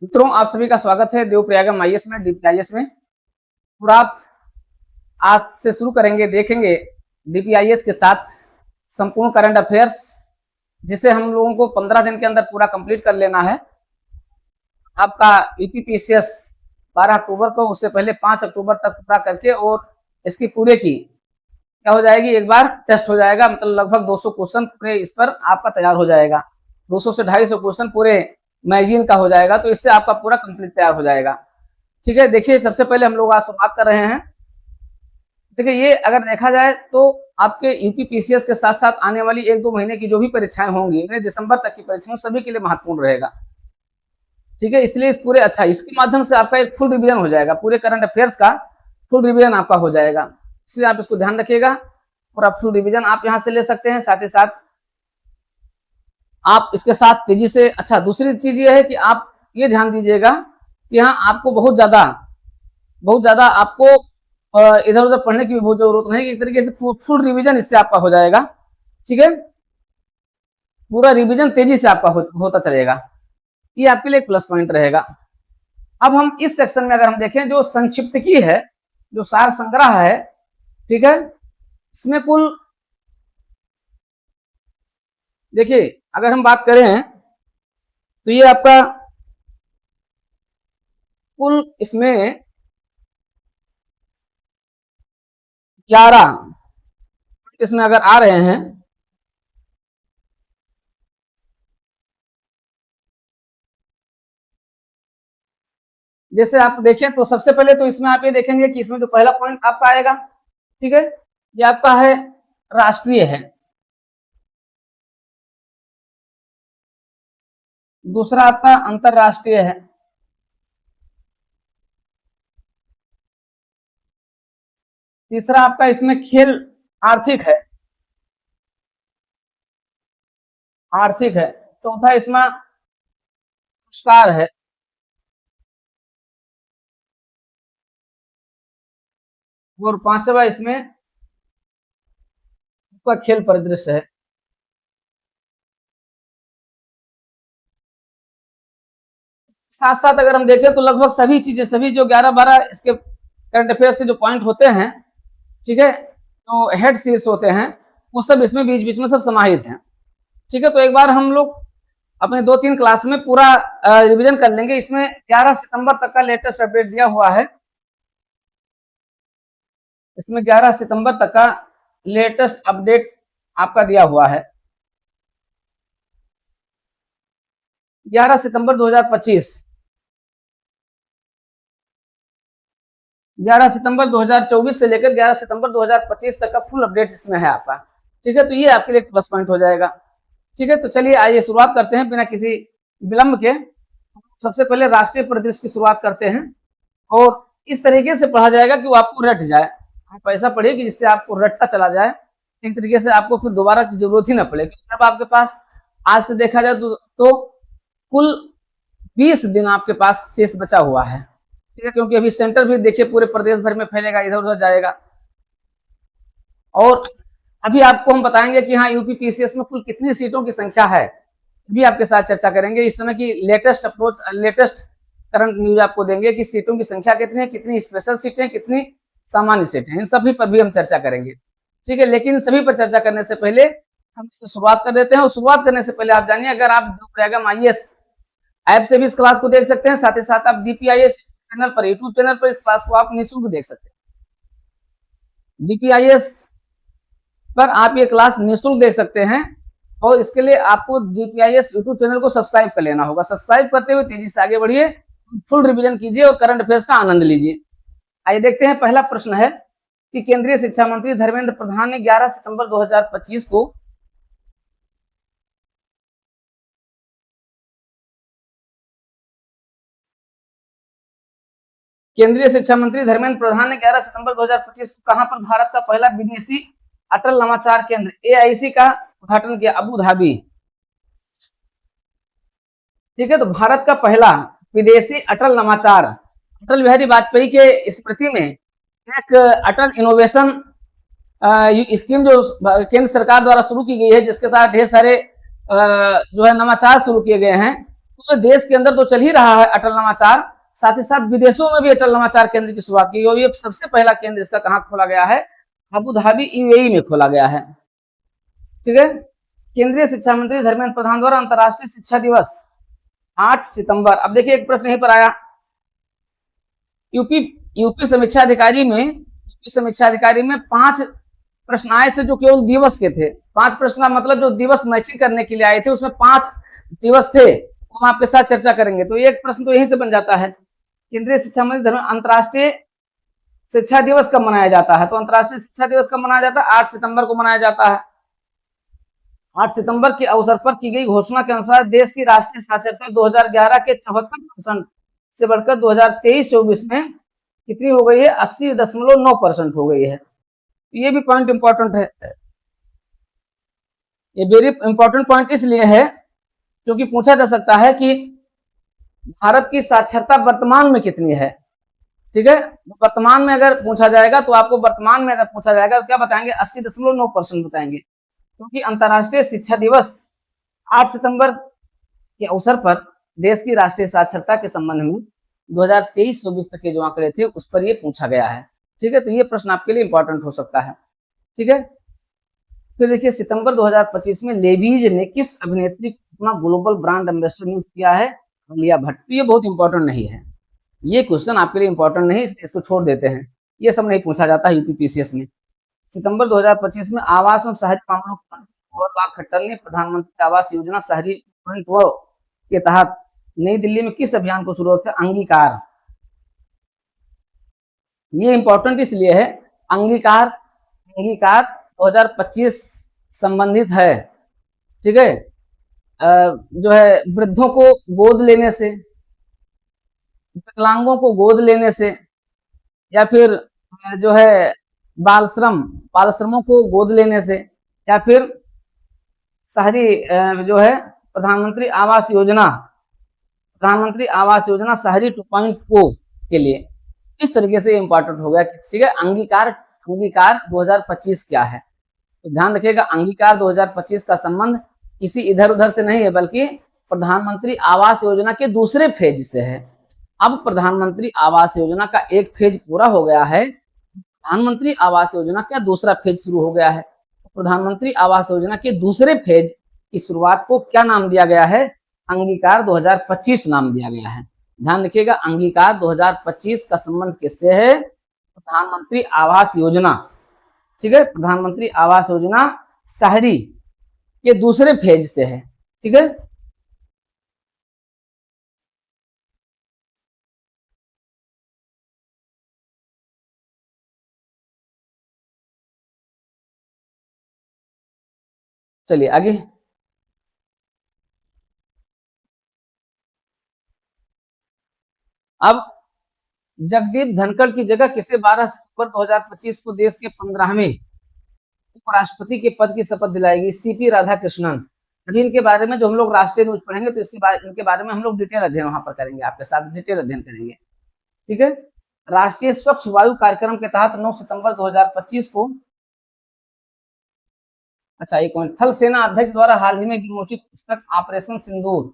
मित्रों, आप सभी का स्वागत है देवप्रयागम आईएएस में, डीपीआईएस में। और आप आज से शुरू करेंगे, देखेंगे डीपीआईएस के साथ संपूर्ण करंट अफेयर्स, जिसे हम लोगों को 15 दिन के अंदर पूरा कंप्लीट कर लेना है। आपका यूपीपीसीएस 12 अक्टूबर को, उससे पहले 5 अक्टूबर तक पूरा करके और इसकी पूरे की क्या हो जाएगी, एक बार टेस्ट हो जाएगा। मतलब लगभग 200 क्वेश्चन पूरे इस पर आपका तैयार हो जाएगा। 200 से 250 क्वेश्चन पूरे मैगजीन का हो जाएगा, तो इससे आपका पूरा कंप्लीट तैयार हो जाएगा। ठीक है, देखिए सबसे पहले हम लोग आज शुरुआत कर रहे हैं। देखिए, ये अगर देखा जाए तो आपके यूपीपीसीएस के साथ साथ आने वाली 1-2 महीने की जो भी परीक्षाएं होंगी, दिसंबर तक की परीक्षाएं सभी के लिए महत्वपूर्ण रहेगा। ठीक है, इसलिए इस पूरे इसके माध्यम से आपका एक फुल रिवीजन हो जाएगा, पूरे करंट अफेयर्स का फुल रिवीजन आपका हो जाएगा। इसलिए आप इसको ध्यान रखिएगा और आप फुल रिवीजन आप यहां से ले सकते हैं। साथ ही साथ आप इसके साथ तेजी से दूसरी चीज ये है कि आप ये ध्यान दीजिएगा कि यहाँ आपको बहुत ज्यादा आपको इधर उधर पढ़ने की भी बहुत जरूरत नहीं, एक तरीके से फुल रिवीजन इससे आपका हो जाएगा। ठीक है, पूरा रिवीजन तेजी से आपका होता चलेगा, ये आपके लिए एक प्लस पॉइंट रहेगा। अब हम इस सेक्शन में अगर हम देखें, जो संक्षिप्त की है, जो सार संग्रह है, ठीक है, इसमें कुल देखिए अगर हम बात करें तो ये आपका कुल इसमें 11 इसमें अगर आ रहे हैं, जैसे आप देखें तो सबसे पहले तो इसमें आप ये देखेंगे कि इसमें जो पहला पॉइंट आपका आएगा, ठीक है, ये आपका है राष्ट्रीय है। दूसरा आपका अंतरराष्ट्रीय है। तीसरा आपका इसमें खेल आर्थिक है। चौथा इसमें पुरस्कार है। और पांचवा इसमें आपका खेल परिदृश्य है। साथ साथ अगर हम देखें तो लगभग सभी चीजें, सभी जो 11-12 इसके करंट अफेयर्स के जो पॉइंट होते हैं, ठीक है, जो हेड सीरीज होते हैं, वो सब इसमें बीच बीच में सब समाहित हैं। ठीक है, तो एक बार हम लोग अपने 2-3 क्लास में पूरा रिवीजन कर लेंगे। इसमें 11 सितंबर तक का लेटेस्ट अपडेट दिया हुआ है। इसमें 11 सितंबर तक का लेटेस्ट अपडेट आपका दिया हुआ है। 11 सितंबर 2025, 11 सितंबर 2024 से लेकर 11 सितंबर 2025 तक का फुल अपडेट इसमें है आपका। ठीक है, तो ये आपके लिए प्लस पॉइंट हो जाएगा। ठीक है, तो चलिए आइए शुरुआत करते हैं बिना किसी विलंब के। सबसे पहले राष्ट्रीय परिदृश्य की शुरुआत करते हैं, और इस तरीके से पढ़ा जाएगा कि वो आपको रट जाए। आप ऐसा पढ़िए कि जिससे आपको रटता चला जाए, एक तरीके से आपको फिर दोबारा की जरूरत ही ना पड़े। जब आपके पास आज से देखा जाए तो कुल 20 दिन आपके पास शेष बचा हुआ है। ठीक है, क्योंकि अभी सेंटर भी देखिए पूरे प्रदेश भर में फैलेगा, इधर उधर जाएगा। और अभी आपको हम बताएंगे कि हाँ, यूपीपीसीएस में कुल कितनी सीटों की संख्या है, भी आपके साथ चर्चा करेंगे। इस समय की लेटेस्ट करंट न्यूज आपको देंगे कि सीटों की संख्या कितनी है, कितनी स्पेशल सीटें, कितनी सामान्य सीटें, इन सभी पर भी हम चर्चा करेंगे। ठीक है, लेकिन सभी पर चर्चा करने से पहले हम इसकी शुरुआत कर देते हैं। और शुरुआत करने से पहले आप जानिए, अगर आप देवप्रयागम आईएएस ऐप से भी इस क्लास को देख सकते हैं, साथ ही साथ आप डीपीआईएस चैनल पर, यूट्यूब चैनल पर इस क्लास को आप निःशुल्क देख सकते हैं। डीपीआईएस पर आप ये क्लास निःशुल्क देख सकते हैं, और इसके लिए आपको डीपीआईएस यूट्यूब चैनल को सब्सक्राइब कर लेना होगा। सब्सक्राइब करते हुए तेजी से आगे बढ़िए, फुल रिवीजन कीजिए और करंट अफेयर्स का आनंद लीजिए। आइए देखते हैं, पहला प्रश्न है कि केंद्रीय शिक्षा मंत्री धर्मेंद्र प्रधान ने 11 सितंबर 2025 को केंद्रीय शिक्षा मंत्री धर्मेंद्र प्रधान ने 11 सितंबर 2025 को कहां पर भारत का पहला विदेशी अटल नवाचार केंद्र एआईसी का उद्घाटन किया? Abu Dhabi. ठीक है, तो भारत का पहला विदेशी अटल नवाचार, अटल बिहारी वाजपेयी के स्मृति में एक अटल इनोवेशन स्कीम जो केंद्र सरकार द्वारा शुरू की गई है, जिसके तहत ढेर सारे जो है नवाचार शुरू किए गए हैं, पूरे देश के अंदर तो चल ही रहा है अटल नवाचार, साथ ही साथ विदेशों में भी अटल नवाचार केंद्र की शुरुआत की। और ये सबसे पहला केंद्र इसका कहाँ खोला गया है? अबू धाबी यूएई में खोला गया है। ठीक है। केंद्रीय शिक्षा मंत्री धर्मेंद्र प्रधान द्वारा अंतर्राष्ट्रीय शिक्षा दिवस 8 सितंबर। अब देखिए एक प्रश्न यहीं पर आया, यूपी समीक्षा अधिकारी में 5 प्रश्न आए थे जो केवल दिवस के थे। 5 प्रश्न का मतलब जो दिवस मैचिंग करने के लिए आए थे, उसमें 5 दिवस थे, हम आपके साथ चर्चा करेंगे। तो एक प्रश्न तो यहीं से बन जाता है, केंद्रीय शिक्षा मंत्री अंतर्राष्ट्रीय शिक्षा दिवस कब मनाया जाता है? तो अंतर्राष्ट्रीय शिक्षा दिवस कब मनाया जाता है? 8 सितंबर को मनाया जाता है। 8 सितंबर के अवसर पर की गई घोषणा के अनुसार देश की राष्ट्रीय साक्षरता 2011 के 74% से बढ़कर 2023-24 में कितनी हो गई है? 80.9% हो गई है। ये भी पॉइंट इंपॉर्टेंट है। ये वेरी इंपॉर्टेंट पॉइंट इसलिए है क्योंकि पूछा जा सकता है कि भारत की साक्षरता वर्तमान में कितनी है। ठीक है, वर्तमान में अगर पूछा जाएगा तो आपको वर्तमान में अगर पूछा जाएगा तो क्या बताएंगे? 80.9% बताएंगे, क्योंकि अंतर्राष्ट्रीय शिक्षा दिवस 8 सितंबर के अवसर पर देश की राष्ट्रीय साक्षरता के संबंध में 2023-24 तक के जो आंकड़े थे उस पर ये पूछा गया है। ठीक है, तो ये प्रश्न आपके लिए इंपॉर्टेंट हो सकता है। ठीक है, फिर देखिए सितंबर 2025 में लेवीज ने किस अभिनेत्री को अपना ग्लोबल ब्रांड एम्बेसडर नियुक्त किया है? आलिया भट्ट। तो ये बहुत इंपॉर्टेंट नहीं है, ये क्वेश्चन आपके लिए इंपॉर्टेंट नहीं, इसको छोड़ देते हैं, ये सब नहीं पूछा जाता यूपीपीसीएस में। सितंबर 2025 में आवास एवं शहरी मामलों और बाग खट्टर ने प्रधानमंत्री आवास योजना शहरी के तहत नई दिल्ली में किस अभियान को शुरू किया? अंगीकार। ये इंपॉर्टेंट इसलिए है, अंगीकार 2025 संबंधित है। ठीक है, जो है वृद्धों को गोद लेने से, विकलांगों को गोद लेने से, या फिर जो है बाल श्रमों को गोद लेने से, या फिर शहरी जो है प्रधानमंत्री आवास योजना शहरी 2.0 के लिए, इस तरीके से इंपॉर्टेंट हो गया। ठीक है, अंगीकार 2025 क्या है? तो ध्यान रखिएगा, अंगीकार 2025 का संबंध किसी इधर उधर से नहीं है, बल्कि प्रधानमंत्री आवास योजना के दूसरे फेज से है। अब प्रधानमंत्री आवास योजना का एक फेज पूरा हो गया है, प्रधानमंत्री आवास योजना का दूसरा फेज शुरू हो गया है। प्रधानमंत्री आवास योजना के दूसरे फेज की शुरुआत को क्या नाम दिया गया है? अंगीकार 2025 नाम दिया गया है। ध्यान रखिएगा, अंगीकार 2025 का संबंध किससे है? प्रधानमंत्री आवास योजना। ठीक है, प्रधानमंत्री आवास योजना शहरी के दूसरे फेज से है। ठीक है, चलिए आगे। अब जगदीप धनखड़ की जगह किसे 12 सितंबर 2025 को देश के 15वें उपराष्ट्रपति के पद की शपथ दिलाएगी? सीपी राधाकृष्णन। अभी इनके बारे में जो हम लोग राष्ट्रीय न्यूज पढ़ेंगे तो इनके बारे में हम लोग डिटेल अध्ययन वहां पर करेंगे, आपके साथ डिटेल अध्ययन करेंगे। ठीक है, राष्ट्रीय स्वच्छ वायु कार्यक्रम के तहत 9 सितंबर 2025 को, अच्छा एक मिनट, थल सेना अध्यक्ष द्वारा हाल ही में विमोचित पुस्तक operation Sindoor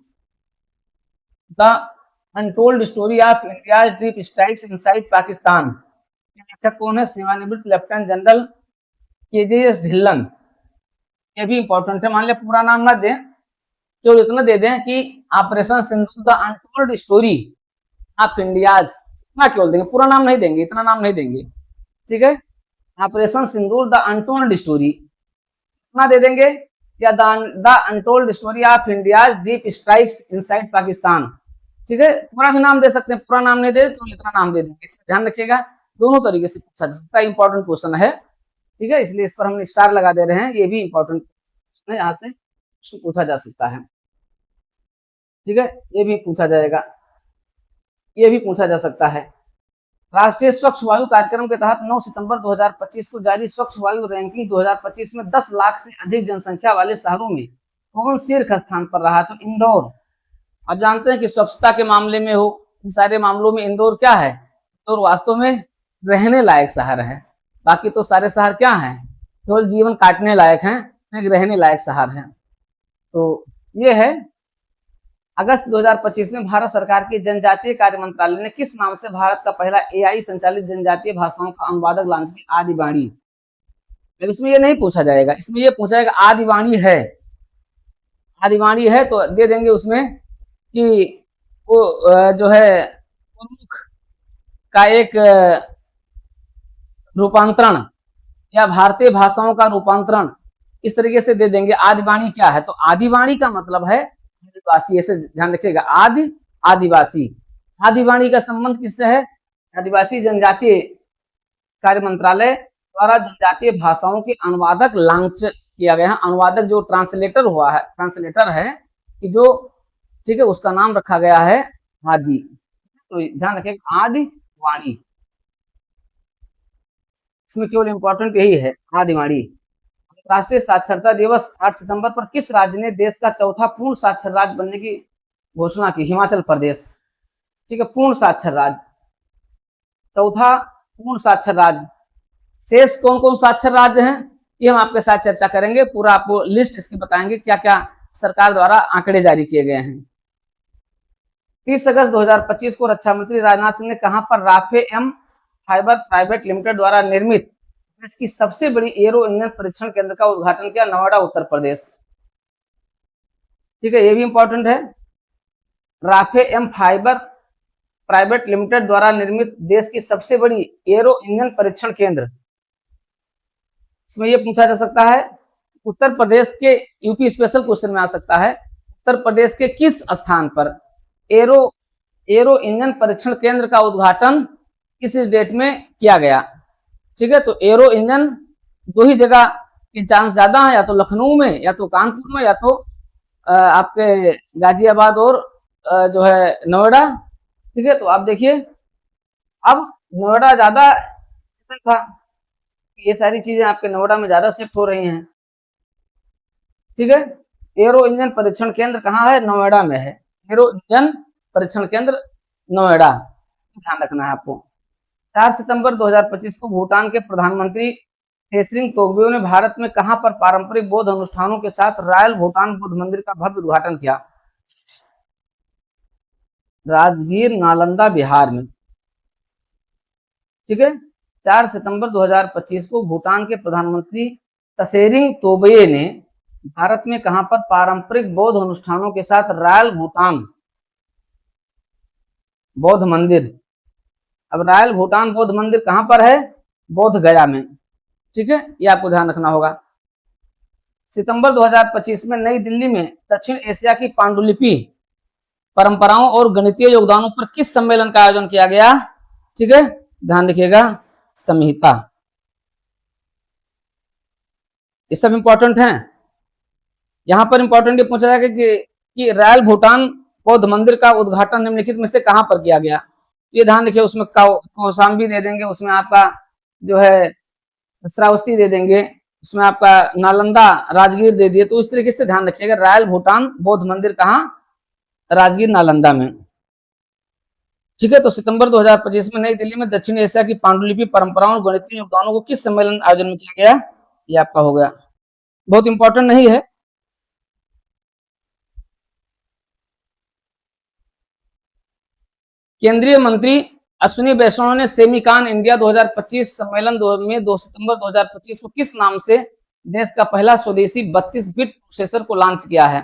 the untold story of India deep strikes inside Pakistan के लेखक कौन है? सेवानिवृत्त लेफ्टिनेंट जनरल केजेएस ढिल्लन। ये भी इंपॉर्टेंट है, मान लिया पूरा नाम ना दें, केवल इतना दे दें कि operation Sindoor the untold story of India, इतना केवल देंगे, पूरा नाम नहीं देंगे, इतना नाम नहीं देंगे। ठीक है, operation Sindoor the untold story इतना दे देंगे, या the untold story of India deep strikes inside Pakistan. ठीक है, पूरा भी नाम दे सकते हैं, पूरा नाम नहीं दे तो इतना नाम दे देंगे। ध्यान रखिएगा, दोनों तरीके से पूछा जा सकता है, इंपॉर्टेंट क्वेश्चन है। ठीक है, इसलिए इस पर हम स्टार लगा दे रहे हैं, ये भी इंपॉर्टेंट क्वेश्चन है, यहाँ से पूछा जा सकता है। ठीक है, ये भी पूछा जाएगा, ये भी पूछा जा सकता है। राष्ट्रीय स्वच्छ वायु कार्यक्रम के तहत 9 सितंबर 2025 को जारी स्वच्छ वायु रैंकिंग 2025 में 10 लाख से अधिक जनसंख्या वाले शहरों में कौन शीर्ष स्थान पर रहा? तो इंदौर। आप जानते हैं कि स्वच्छता के मामले में हो, इन सारे मामलों में इंदौर क्या है? इंदौर वास्तव में रहने लायक शहर है, बाकी तो सारे शहर क्या हैं? केवल जीवन काटने लायक हैं, रहने लायक शहर है। तो ये है अगस्त 2025 में भारत सरकार के जनजातीय कार्य मंत्रालय ने किस नाम से भारत का पहला AI संचालित जनजातीय भाषाओं का अनुवादक लॉन्च किया? आदिवाणी। इसमें ये नहीं पूछा जाएगा, इसमें ये पूछा जाएगा आदिवाणी है, आदिवाणी है तो दे देंगे उसमें कि वो जो है प्रमुख का एक रूपांतरण या भारतीय भाषाओं का रूपांतरण इस तरीके से दे देंगे। आदिवाणी क्या है? तो आदिवाणी का मतलब है आदिवासी, ऐसे ध्यान रखिएगा, आदि आदिवासी। आदिवाणी का संबंध किससे है? आदिवासी जनजातीय कार्य मंत्रालय द्वारा जनजातीय भाषाओं के अनुवादक लॉन्च किया गया है। अनुवादक जो ट्रांसलेटर हुआ है, ट्रांसलेटर है कि जो, ठीक है, उसका नाम रखा गया है आदि। तो ध्यान रखिएगा आदिवाणी, इसमें केवल इंपॉर्टेंट यही है आदिवाणी। राष्ट्रीय साक्षरता दिवस 8 सितंबर पर किस राज्य ने देश का चौथा पूर्ण साक्षर राज्य बनने की घोषणा की? हिमाचल प्रदेश। ठीक है, पूर्ण साक्षर राज्य, चौथा पूर्ण साक्षर राज्य। शेष कौन कौन साक्षर राज्य हैं ये हम आपके साथ चर्चा करेंगे, पूरा आपको लिस्ट इसकी बताएंगे क्या क्या सरकार द्वारा आंकड़े जारी किए गए हैं। 30 अगस्त 2025 को रक्षा मंत्री राजनाथ सिंह ने कहां पर राफेल फाइबर प्राइवेट लिमिटेड द्वारा निर्मित देश की सबसे बड़ी एरो इंजन परीक्षण केंद्र का उद्घाटन किया? नोएडा, उत्तर प्रदेश। ठीक है, ये भी इंपॉर्टेंट है। राफेल फाइबर प्राइवेट लिमिटेड द्वारा निर्मित देश की सबसे बड़ी एरो इंजन परीक्षण केंद्र, इसमें यह पूछा जा सकता है उत्तर प्रदेश के, यूपी स्पेशल क्वेश्चन में आ सकता है, उत्तर प्रदेश के किस स्थान पर एरो इंजन परीक्षण केंद्र का उद्घाटन किस डेट में किया गया? ठीक है, तो एरो इंजन दो ही जगह के चांस ज्यादा है, या तो लखनऊ में या तो कानपुर में या तो आपके गाजियाबाद और जो है नोएडा। ठीक है, तो आप देखिए अब नोएडा ज्यादा था, ये सारी चीजें आपके नोएडा में ज्यादा शिफ्ट हो रही हैं। ठीक है, एरो इंजन परीक्षण केंद्र कहाँ है? नोएडा में है, एरो इंजन परीक्षण केंद्र नोएडा, ध्यान रखना है आपको। 4 सितंबर 2025 को भूटान के प्रधानमंत्री त्शेरिंग तोब्गे ने भारत में कहां पर पारंपरिक बौद्ध अनुष्ठानों के साथ रॉयल भूटान बुद्ध मंदिर का भव्य उद्घाटन किया? राजगीर, नालंदा, बिहार में। ठीक है, 4 सितंबर 2025 को भूटान के प्रधानमंत्री त्शेरिंग तोब्गे ने भारत में कहां पर पारंपरिक बौद्ध अनुष्ठानों के साथ रॉयल भूटान बौद्ध मंदिर, अब रॉयल भूटान बौद्ध मंदिर कहां पर है? बोध गया में। ठीक है, ये आपको ध्यान रखना होगा। सितंबर 2025 में नई दिल्ली में दक्षिण एशिया की पांडुलिपि परंपराओं और गणितीय योगदानों पर किस सम्मेलन का आयोजन किया गया? ठीक है, ध्यान रखिएगा, संहिता। ये सब इंपॉर्टेंट है। यहां पर इंपॉर्टेंट ये पूछा जाएगा कि रॉयल भूटान बौद्ध मंदिर का उद्घाटन निम्नलिखित में से कहां पर किया गया? ये ध्यान रखिए, उसमें कौशाम्बी दे देंगे, उसमें आपका जो है श्रावस्ती दे देंगे, उसमें आपका नालंदा, राजगीर दे दिए, तो इस तरीके से ध्यान रखिएगा। रॉयल भूटान बौद्ध मंदिर कहां? राजगीर, नालंदा में। ठीक है, तो सितंबर 2025 में नई दिल्ली में दक्षिण एशिया की पांडुलिपि परंपराओं और गणितीय योगदानों को किस सम्मेलन आयोजन में किया गया? ये आपका हो गया, बहुत इंपॉर्टेंट नहीं है। केंद्रीय मंत्री अश्विनी वैष्णव ने सेमिकॉन इंडिया 2025 सम्मेलन में 2 सितंबर 2025 को किस नाम से देश का पहला स्वदेशी 32 बिट प्रोसेसर को लॉन्च किया है?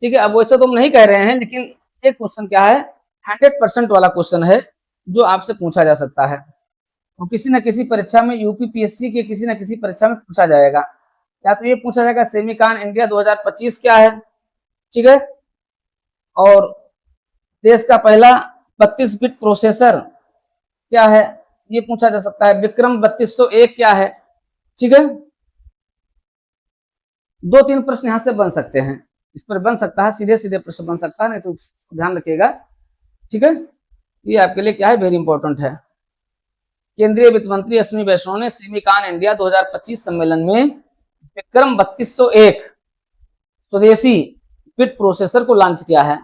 ठीक है, अब वैसे तो हम नहीं कह रहे हैं, लेकिन एक क्वेश्चन क्या है, 100% वाला क्वेश्चन है जो आपसे पूछा जा सकता है, तो किसी न किसी परीक्षा में, यूपीपीएससी के किसी न किसी परीक्षा में पूछा जाएगा। या तो ये पूछा जाएगा सेमिकॉन इंडिया 2025 क्या है? ठीक है, और देश का पहला 32 बिट प्रोसेसर क्या है, ये पूछा जा सकता है। विक्रम 3201 क्या है? ठीक है, 2-3 प्रश्न यहां से बन सकते हैं, इस पर बन सकता है, सीधे सीधे प्रश्न बन सकता है, नहीं तो ध्यान रखिएगा। ठीक है, ये आपके लिए क्या है, वेरी इंपॉर्टेंट है। केंद्रीय वित्त मंत्री अश्विनी वैष्णव ने सेमिकॉन इंडिया 2025 सम्मेलन में विक्रम 3201 स्वदेशी बिट प्रोसेसर को लॉन्च किया है।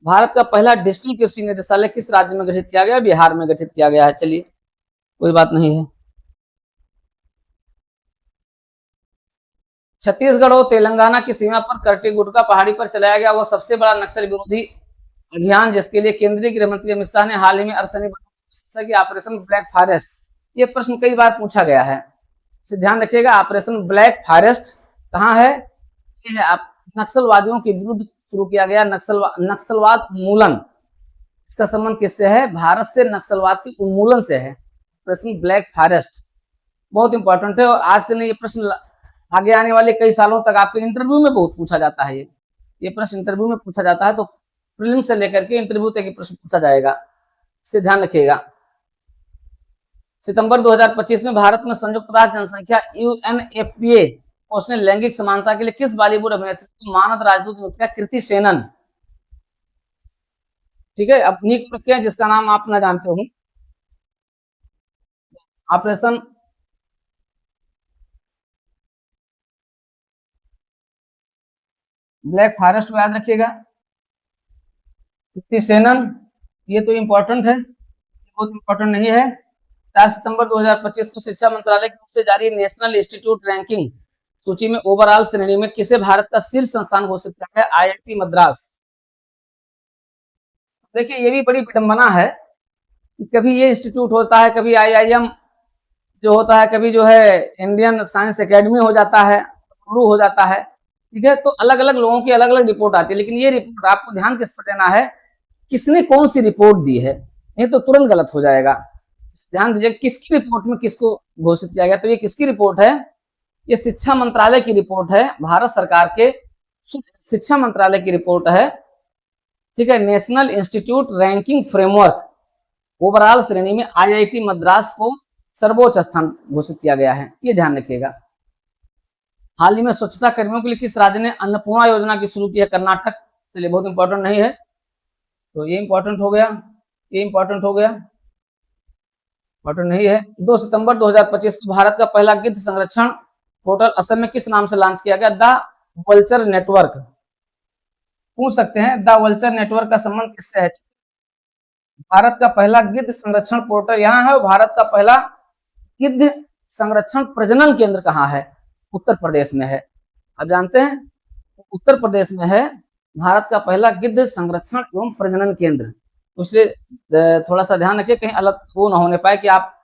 भारत का पहला डिजिटल कृषि निदेशालय किस राज्य में गठित किया गया? बिहार में गठित किया गया है। चलिए, कोई बात नहीं है। छत्तीसगढ़ और तेलंगाना की सीमा पर करटीगुटका पहाड़ी पर चलाया गया वह सबसे बड़ा नक्सल विरोधी अभियान जिसके लिए केंद्रीय गृह मंत्री अमित शाह ने हाल ही में अरसनी ऑपरेशन ब्लैक फॉरेस्ट, ये प्रश्न कई बार पूछा गया है, इसे ध्यान रखिएगा। ऑपरेशन ब्लैक फॉरेस्ट कहाँ है? ये है आप नक्सलवादियों के विरुद्ध शुरू किया गया नक्सलवाद उन्मूलन। इसका संबंध किससे है? भारत से नक्सलवाद के उन्मूलन से है। ऑपरेशन ब्लैक फॉरेस्ट बहुत इंपॉर्टेंट है और आज से नहीं, ये प्रश्न आगे आने वाले कई सालों तक आपके इंटरव्यू में बहुत पूछा जाता है। ये प्रश्न इंटरव्यू में पूछा जाता है, तो प्रीलिम से लेकर के इंटरव्यू तक ये प्रश्न पूछा जाएगा, इसे ध्यान रखिएगा। सितंबर 2025 में भारत में संयुक्त राष्ट्र जनसंख्या UNFPA उसने लैंगिक समानता के लिए किस बॉलीवुड अभिनेत्री को मानद राजदूत नियुक्त किया? कृति सेनन। ठीक है, अब नियुक्त किया जिसका नाम आप ना जानते हो। ऑपरेशन ब्लैक फॉरेस्ट को याद रखिएगा, कृति सेनन, ये तो इंपॉर्टेंट है, बहुत इंपॉर्टेंट नहीं है। 4 सितंबर 2025 को शिक्षा मंत्रालय की ओर से जारी नेशनल इंस्टीट्यूट रैंकिंग सूची में ओवरऑल श्रेणी में किसे भारत का शीर्ष संस्थान घोषित किया है? IIT मद्रास। देखिए ये भी बड़ी विडंबना है कि कभी ये इंस्टीट्यूट होता है, कभी IIM जो होता है, कभी जो है इंडियन साइंस एकेडमी हो जाता है, गुरु हो जाता है। ठीक है, तो अलग अलग लोगों की अलग अलग रिपोर्ट आती है, लेकिन ये रिपोर्ट आपको ध्यान किस पर देना है, किसने कौन सी रिपोर्ट दी है, नहीं तो तुरंत गलत हो जाएगा। ध्यान दीजिए किसकी रिपोर्ट में किसको घोषित किया गया। तो ये किसकी रिपोर्ट है? ये शिक्षा मंत्रालय की रिपोर्ट है, भारत सरकार के शिक्षा मंत्रालय की रिपोर्ट है। ठीक है, national institute ranking framework overall श्रेणी में IIT मद्रास को सर्वोच्च स्थान घोषित किया गया है, ये ध्यान रखिएगा। हाल ही में स्वच्छता कर्मियों के लिए किस राज्य ने अन्नपूर्णा योजना की शुरू की है? कर्नाटक। चलिए बहुत इंपॉर्टेंट नहीं है, तो ये इंपॉर्टेंट हो गया, ये इंपॉर्टेंट हो गया, इंपॉर्टेंट नहीं है। 2 सितंबर 2025 को भारत का पहला गिद्ध संरक्षण पोर्टल असम में किस नाम से लॉन्च किया गया? The vulture network. पूछ सकते हैं द वल्चर नेटवर्क का संबंध किससे है? भारत का पहला गिद्ध संरक्षण पोर्टल यहाँ है, भारत का पहला गिद्ध संरक्षण प्रजनन केंद्र कहाँ है? उत्तर प्रदेश में है। आप जानते हैं उत्तर प्रदेश में है भारत का पहला गिद्ध संरक्षण एवं प्रजनन केंद्र। तो इसलिए थोड़ा सा ध्यान रखिए, कहीं अलग वो ना होने पाए कि आप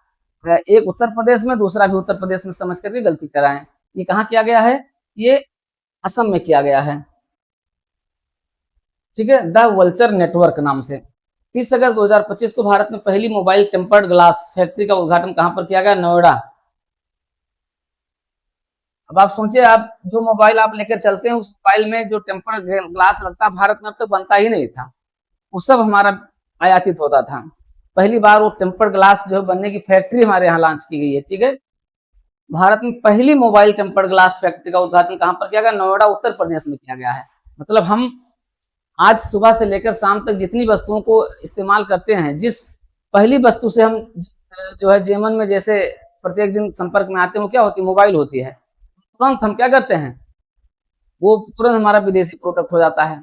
एक उत्तर प्रदेश में दूसरा भी उत्तर प्रदेश में समझ करके गलती कराएं। ये कहाँ किया गया है? ये असम में किया गया है। ठीक है, द वल्चर नेटवर्क नाम से। 30 अगस्त 2025 को भारत में पहली मोबाइल टेम्पर्ड ग्लास फैक्ट्री का उद्घाटन कहां पर किया गया? नोएडा। अब आप सोचिए, आप जो मोबाइल आप लेकर चलते हैं उस मोबाइल में जो टेम्पर्ड ग्लास लगता है, भारत में अब तक बनता ही नहीं था, वो सब हमारा आयातित होता था। पहली बार वो टेम्पर्ड ग्लास जो बनने की फैक्ट्री हमारे यहाँ लॉन्च की गई है। ठीक है, भारत में पहली मोबाइल टेम्पर्ड ग्लास फैक्ट्री का उद्घाटन कहां पर किया गया? नोएडा उत्तर प्रदेश में किया गया है। मतलब हम आज सुबह से लेकर शाम तक जितनी वस्तुओं को इस्तेमाल करते हैं, जिस पहली वस्तु से हम जो है जीवन में जैसे प्रत्येक दिन संपर्क में आते हैं, वो क्या होती है? मोबाइल होती है। तुरंत हम क्या करते हैं, वो तुरंत हमारा विदेशी प्रोडक्ट हो जाता है।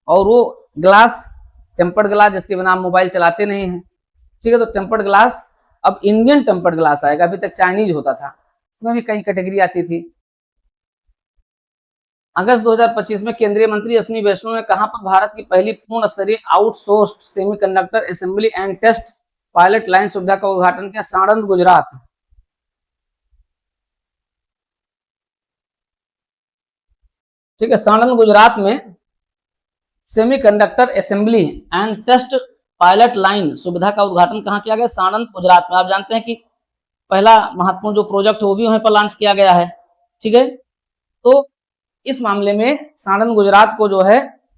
और वो ग्लास टेम्पर्ड ग्लास जिसके बिना आप मोबाइल चलाते नहीं हैं। ठीक है, तो टेम्पर्ड ग्लास अब इंडियन टेम्पर्ड ग्लास आएगा, अभी तक चाइनीज होता था, उसमें भी कई कैटेगरी आती थी। अगस्त 2025 में केंद्रीय मंत्री अश्विनी वैष्णव ने कहां पर भारत की पहली पूर्ण स्तरीय outsourced semiconductor assembly and test pilot line सुविधा का उद्घाटन किया? साणंद, गुजरात। ठीक है, साणंद गुजरात में semiconductor assembly and test pilot line सुविधा का उद्घाटन कहां किया गया? साणंद, गुजरात में। आप जानते हैं कि पहला महत्वपूर्ण जो प्रोजेक्ट है वो भी वहीं पर लॉन्च किया गया है। ठीक है, तो इस मामले में साणंद गुजरात को जो है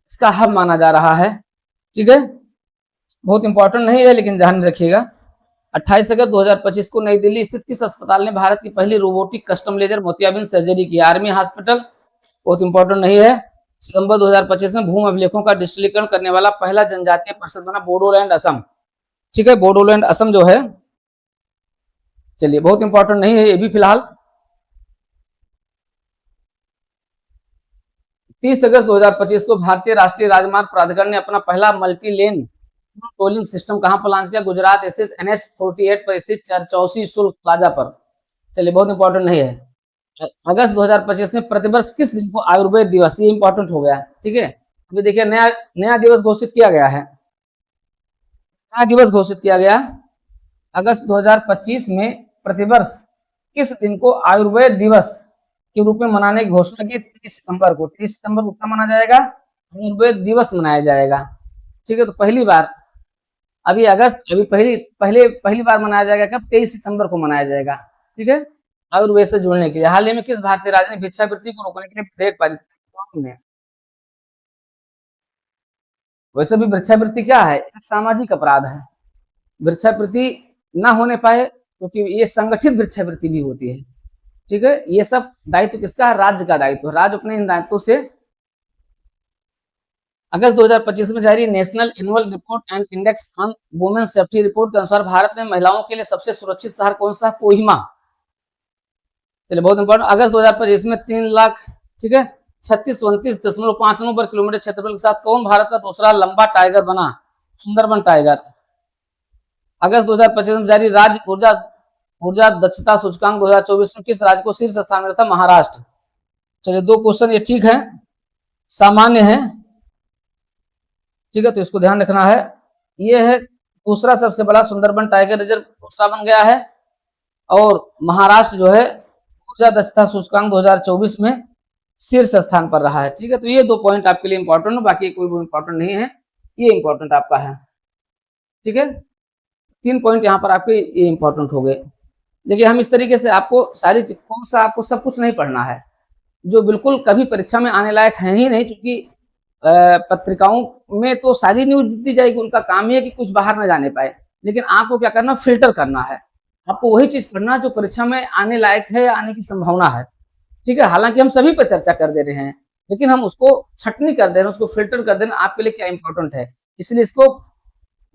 इसका हब माना जा रहा है। ठीक है, बहुत इंपॉर्टेंट नहीं है लेकिन ध्यान रखिएगा। 28 अगस्त 2025 को नई दिल्ली स्थित किस अस्पताल ने भारत की पहली रोबोटिक कस्टम लेजर मोतियाबिंद सर्जरी की? Army hospital. बहुत इंपॉर्टेंट नहीं है। सितंबर 2025 में भूमि अभिलेखों का डिजिटलीकरण करने वाला पहला जनजातीय परिषद बना बोडोलैंड असम। ठीक है, बोडोलैंड असम जो है, चलिए बहुत इंपॉर्टेंट नहीं है ये भी फिलहाल। 30 अगस्त 2025 को भारतीय राष्ट्रीय राजमार्ग प्राधिकरण ने अपना पहला मल्टी लेन टोलिंग सिस्टम कहां पर लॉन्च किया? गुजरात स्थित NH48 पर स्थित चरचौसी शुल्क प्लाजा पर। चलिए बहुत इंपॉर्टेंट नहीं है। अगस्त 2025 में प्रतिवर्ष किस दिन को आयुर्वेद दिवस? ये इंपॉर्टेंट हो गया है। ठीक है, अभी देखिए नया नया दिवस घोषित किया गया है, नया दिवस घोषित किया गया अगस्त 2025 में प्रतिवर्ष किस दिन को आयुर्वेद दिवस के रूप में मनाने की घोषणा की? 30 सितंबर को। 30 सितंबर को क्या मनाया जाएगा? आयुर्वेद दिवस मनाया जाएगा। ठीक है, तो पहली बार अभी पहली बार मनाया जाएगा कब? 23 सितंबर को मनाया जाएगा। ठीक है, आयुर्वेद से जुड़ने के लिए। हाल ही में किस भारतीय राज्य ने भिक्षावृत्ति को रोकने के लिए विधेयक पारित किया? वैसे भी भिक्षावृत्ति क्या है? एक सामाजिक अपराध है। भिक्षावृत्ति ना होने पाए क्योंकि ये संगठित भिक्षावृत्ति भी होती है। ठीक है, ये सब दायित्व किसका है? राज्य का दायित्व। राज्य अपने इन दायित्वों से अगस्त 2025 में जारी national annual report and index on women safety report के अनुसार भारत में महिलाओं के लिए सबसे सुरक्षित शहर कौन सा? कोहिमा। चलिए, बहुत इंपॉर्टेंट। अगस्त 2025 में 3 लाख, ठीक है, 3629.59 वर्ग किलोमीटर क्षेत्रफल के साथ कौन भारत का दूसरा लंबा टाइगर बना? सुंदरबन टाइगर। अगस्त 2025 में जारी राज्य ऊर्जा दक्षता सूचकांक 2024 में किस राज्य को शीर्ष स्थान मिला था? महाराष्ट्र। चलिए, 2 क्वेश्चन ये ठीक है, सामान्य है। ठीक है, तो इसको ध्यान रखना है। ये है दूसरा सबसे बड़ा सुंदरबन टाइगर रिजर्व दूसरा बन गया है, और महाराष्ट्र जो है ऊर्जा दक्षता सूचकांक 2024 में शीर्ष स्थान पर रहा है। ठीक है, तो ये 2 पॉइंट आपके लिए इंपॉर्टेंट है, बाकी कोई भी इंपॉर्टेंट नहीं है, ये इंपॉर्टेंट आपका है। ठीक है, 3 पॉइंट यहाँ पर आपके ये इंपॉर्टेंट हो गए। देखिए, हम इस तरीके से आपको आपको सब कुछ नहीं पढ़ना है, जो बिल्कुल कभी परीक्षा में आने लायक है ही नहीं, क्योंकि पत्रिकाओं में तो सारी न्यूज दी जाएगी, उनका काम ही है कि कुछ बाहर ना जाने पाए, लेकिन आपको क्या करना? फिल्टर करना है। आपको वही चीज पढ़ना जो परीक्षा में आने लायक है या आने की संभावना है। ठीक है, हालांकि हम सभी पर चर्चा कर दे रहे हैं, लेकिन हम उसको छटनी कर दे रहे हैं, उसको फिल्टर कर दे रहे हैं, आपके लिए क्या इंपॉर्टेंट है। इसलिए इसको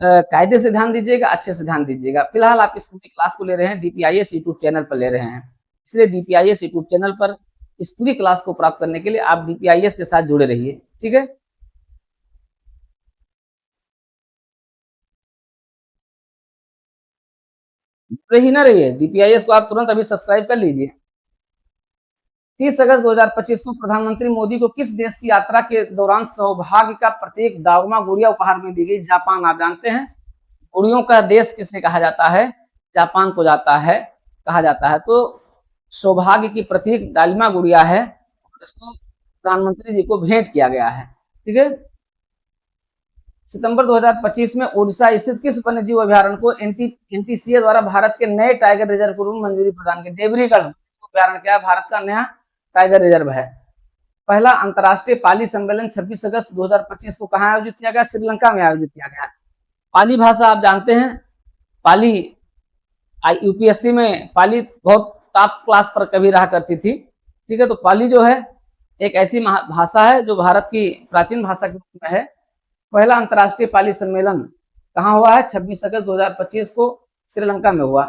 कायदे से ध्यान दीजिएगा, अच्छे से ध्यान दीजिएगा। फिलहाल आप इस पूरी क्लास को ले रहे हैं DPIS यूट्यूब चैनल पर ले रहे हैं, इसलिए DPIS यूट्यूब चैनल पर इस पूरी क्लास को प्राप्त करने के लिए आप DPIS के साथ जुड़े रहिए। ठीक है, जुड़े ही ना रहिए, DPIS को आप तुरंत अभी सब्सक्राइब कर लीजिए। 30 अगस्त 2025 को प्रधानमंत्री मोदी को किस देश की यात्रा के दौरान सौभाग्य का प्रतीक दागमा गुड़िया उपहार में दी गई? जापान। आप जानते हैं गुड़ियों का देश किसे कहा जाता है? जापान को कहा जाता है। तो सौभाग्य की प्रतीक दालिमा गुड़िया है, इसको प्रधानमंत्री जी को भेंट किया गया है। ठीक है, सितंबर 2025 में ओडिशा स्थित किस वन्यजीव अभ्यारण्य को NTCA द्वारा भारत के नए टाइगर रिजर्व को मंजूरी प्रदान की? देवरीगढ़ अभ्यारण्य क्या है? भारत का नया टाइगर रिजर्व है। पहला अंतर्राष्ट्रीय पाली सम्मेलन 26 अगस्त 2025 को कहां आयोजित किया गया? श्रीलंका में आयोजित किया गया। पाली भाषा आप जानते हैं, पाली UPSC में पाली बहुत टॉप क्लास पर कभी रहा करती थी। ठीक है, तो पाली जो है एक ऐसी भाषा है जो भारत की प्राचीन भाषा के रूप में है। पहला अंतर्राष्ट्रीय पाली सम्मेलन कहाँ हुआ है? 26 अगस्त 2025 को श्रीलंका में हुआ।